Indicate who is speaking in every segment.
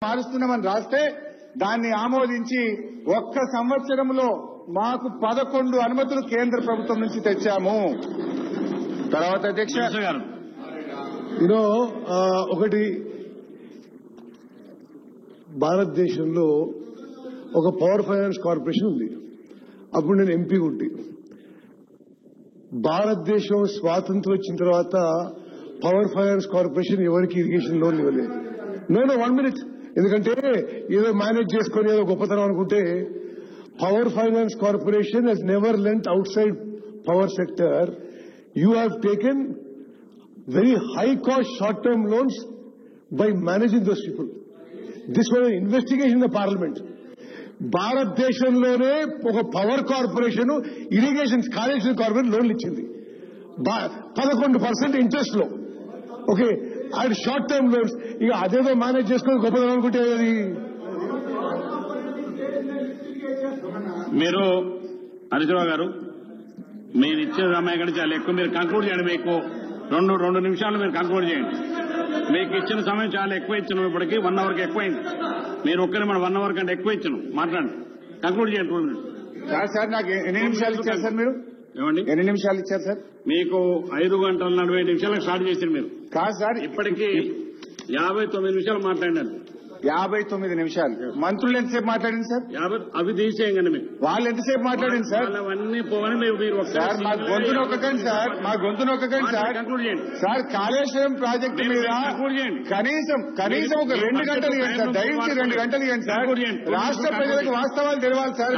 Speaker 1: మారుస్తున్నామని రాస్తే దాన్ని ఆమోదించి ఒక్క సంవత్సరంలో మాకు 11 అనుమతులు కేంద్ర ప్రభుత్వం నుంచి తెచ్చాము. తర్వాత అధ్యక్ష గారు
Speaker 2: ఒకటి భారతదేశంలో ఒక పవర్ ఫైనాన్స్ కార్పొరేషన్ ఉంది. అప్పుడు నేను ఎంపీ ఉంటే భారతదేశం స్వాతంత్రం వచ్చిన తర్వాత పవర్ ఫైనాన్స్ కార్పొరేషన్ ఎవరికి ఇరిగేషన్ లోన్ ఇవ్వలేదు. No 1 minute. ఎందుకంటే ఏదో మేనేజ్ చేసుకుని ఏదో గొప్పతనం అనుకుంటే power finance corporation has never lent outside power sector. You have taken very high cost short term loans by managing those people. This was an investigation in the parliament. భారతదేశంలోనే ఒక power corporation irrigation Kaleshwaram corporation లోన్లు ఇచ్చింది 11% interest లో. Okay, అది short term loans. ఇక అదేదో manage చేసుకుని గొప్పదనం అనుకుంటే అది
Speaker 3: మీరు హరీశ్రావు గారు మీరు ఇచ్చే సమయం కంటే చాలా ఎక్కువ. మీరు కంక్లూడ్ చేయండి. మీకు రెండు నిమిషాలు మీరు కంక్లూడ్ చేయండి. మీకు ఇచ్చిన సమయం చాలా ఎక్కువ ఇచ్చినాం. ఇప్పటికి 1 hour ఎక్కువైంది. మీరు ఒక్కరి మన 1 hour కంటే ఎక్కువ ఇచ్చినాం. మాట్లాడండి, కంక్లూడ్ చేయండి 2 minutes.
Speaker 1: సార్ నాకు ఎన్ని నిమిషాలు ఇచ్చారు సార్? మీరు
Speaker 3: ఏమండి
Speaker 1: ఎన్ని నిమిషాలు ఇచ్చారు సార్?
Speaker 3: మీకు 5 గంటల 40 నిమిషాలకు స్టార్ట్ చేశారు. మీరు
Speaker 1: కాదు సార్,
Speaker 3: ఇప్పటికీ 59 నిమిషాలు మాట్లాడినారు.
Speaker 1: 59 నిమిషాలు. మంత్రులు ఎంతసేపు మాట్లాడింది సార్?
Speaker 3: అవి తీసేయండి. మీరు
Speaker 1: వాళ్ళు ఎంతసేపు మాట్లాడింది సార్?
Speaker 3: అవన్నీ పోవని మీరు
Speaker 1: సార్ మా గొంతు నొక్కకండి సార్, మా గొంతు నొక్కకండి సార్.
Speaker 3: కంక్లూడ్ చేయండి
Speaker 1: సార్. కాళేశ్వరం ప్రాజెక్టు మీద కనీసం ఒక 2 గంటలు ఇవ్వండి సార్. దయచేసి 2 గంటలు ఇవ్వండి సార్. రాష్ట్ర ప్రజలకు వాస్తవాలు తెలవాలి సార్.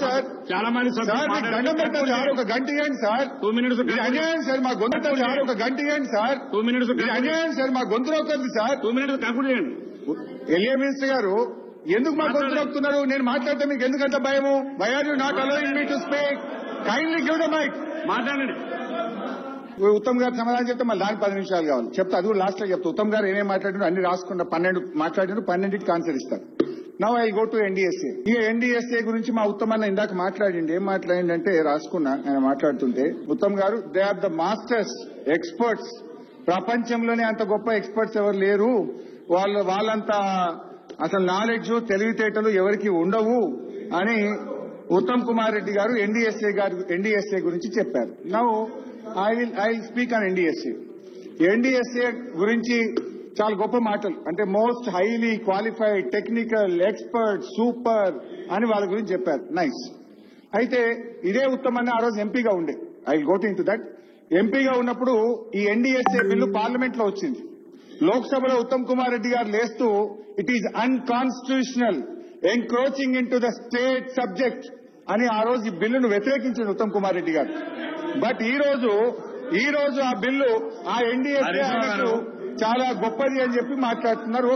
Speaker 1: సార్
Speaker 3: చాలా మంది
Speaker 1: సార్ మీకు దండం పెడతారు సార్. ఒక గంట ఇవ్వండి సార్.
Speaker 3: 2 minutes
Speaker 1: అన్యాయం సార్. మా గొంతు సార్ ఒక గంట ఇవ్వండి సార్.
Speaker 3: 2 minutes
Speaker 1: అన్యాయం సార్. మా గొంతు నొక్కండి సార్.
Speaker 3: 2 minutes కంక్లూడ్ చేయండి.
Speaker 1: ఎల్ఏ మినిస్టర్ గారు ఎందుకు మా గొంతు నొక్కుతున్నారు? నేను మాట్లాడితే మీకు ఎందుకంత భయము? Why are you not allowing me to speak? Kindly give the mic.
Speaker 3: మాట్లాడండి.
Speaker 1: ఉత్తమ్ గారు సమాధానం చెప్తే మళ్ళీ దానికి 10 నిమిషాలు కావాలి. చెప్తా, అది కూడా లాస్ట్ లో చెప్తా. ఉత్తమ్ గారు ఏమేమి మాట్లాడినారు అన్ని రాసుకున్న 12 మాట్లాడినారు. 12కి ఆన్సర్ ఇస్తారు. Now I go to NDSA. ఇక ఎన్డీఎస్ఏ గురించి మా ఉత్తమ్ అన్న ఇందాక మాట్లాడింది. ఏం మాట్లాడిందంటే రాసుకున్నా ఆయన మాట్లాడుతుంటే. Uttam garu they are the masters, experts. ప్రపంచంలోనే అంత గొప్ప ఎక్స్పర్ట్స్ ఎవరు లేరు. వాళ్ళంతా అసలు నాలెడ్జ్ తెలివితేటలు ఎవరికి ఉండవు అని ఉత్తమ్ కుమార్ రెడ్డి గారు ఎన్డీఎస్ఏ గురించి చెప్పారు. Now I will speak on NDSA. NDSA గురించి చాలా గొప్ప మాటలు, అంటే most highly qualified, technical, expert, super అని వాళ్ళ గురించి చెప్పారు. నైస్. అయితే ఇదే ఉత్తమ్ అన్న ఆ రోజు ఎంపీగా ఉండే. I will go in to that. ఎంపీగా ఉన్నప్పుడు ఈ ఎన్డీఎస్ఏ బిల్లు పార్లమెంట్ లో వచ్చింది. లోక్సభలో ఉత్తమ్ కుమార్ రెడ్డి గారు లేస్తూ it is unconstitutional, encroaching in to the state subject అని ఆ రోజు ఈ బిల్లును వ్యతిరేకించారు ఉత్తమ్ కుమార్ రెడ్డి గారు. బట్ ఈ రోజు ఆ బిల్లు ఆ ఎన్డీఎస్ఏ చాలా గొప్పది అని చెప్పి మాట్లాడుతున్నారు.